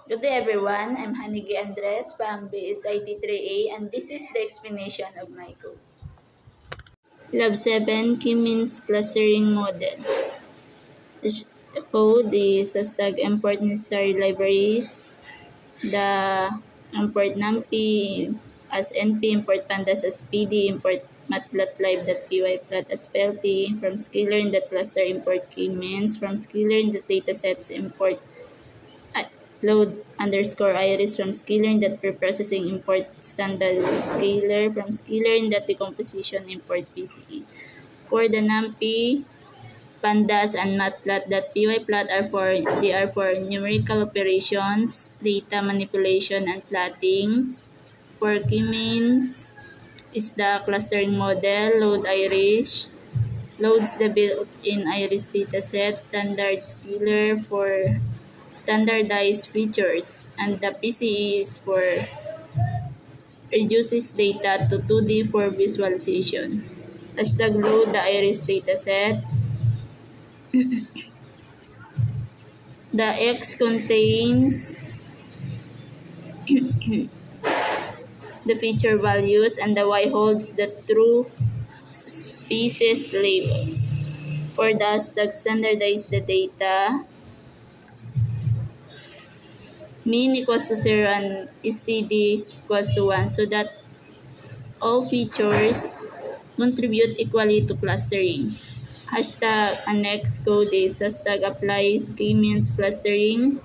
Good day everyone, I'm Hanigi Andres from BSIT3A and this is the explanation of my code. Lab 7 K-means clustering model. The code is hashtag import necessary libraries, the import numpy as np, import pandas as pd, import matplotlib.pyplot as plp, from scalar in the cluster import k-means, from scalar in the datasets import load underscore iris, from scalar in that preprocessing import standard scalar, from scalar in that decomposition import PCE. For the NumPy, pandas, and matplotlib.pyplot are for numerical operations, data manipulation, and plotting. For k-means is the clustering model, load iris, loads the built-in iris dataset, standard scalar for standardized features, and the PCE is for reduces data to 2D for visualization. Hashtag load the iris dataset. The X contains the feature values and the Y holds the true species labels. For the hashtag standardize the data, mean equals to 0 and std equals to 1 so that all features contribute equally to clustering. Hashtag annex code is hashtag apply k-means clustering.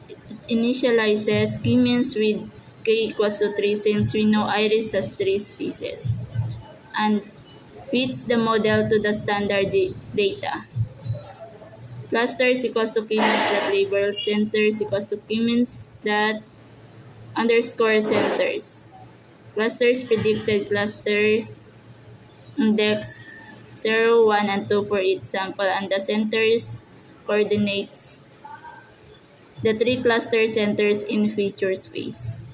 It initializes k-means with k equals to 3 since we know iris has 3 species and fits the model to the standard data. Clusters equals to k-means that label, centers equals to k-means that underscore centers. Clusters predicted clusters index 0, 1, and 2 for each sample, and the centers coordinates the 3 cluster centers in feature space.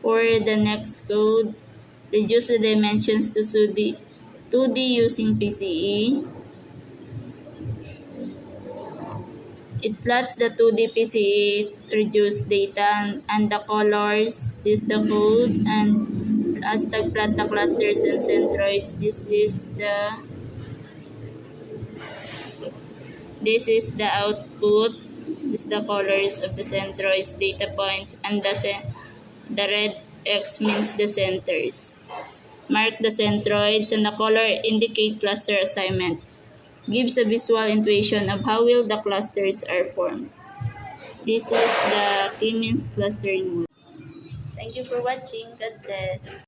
For the next code, reduce the dimensions to 2D using PCE. It plots the 2D PCE reduced data and the colors. This is the code, and hashtag plot the clusters and centroids. This is the output. This is the colors of the centroids data points, and the red X means the centers. Mark the centroids and the color indicate cluster assignment. Gives a visual intuition of how well the clusters are formed. This is the k-means clustering model. Thank you for watching. God bless.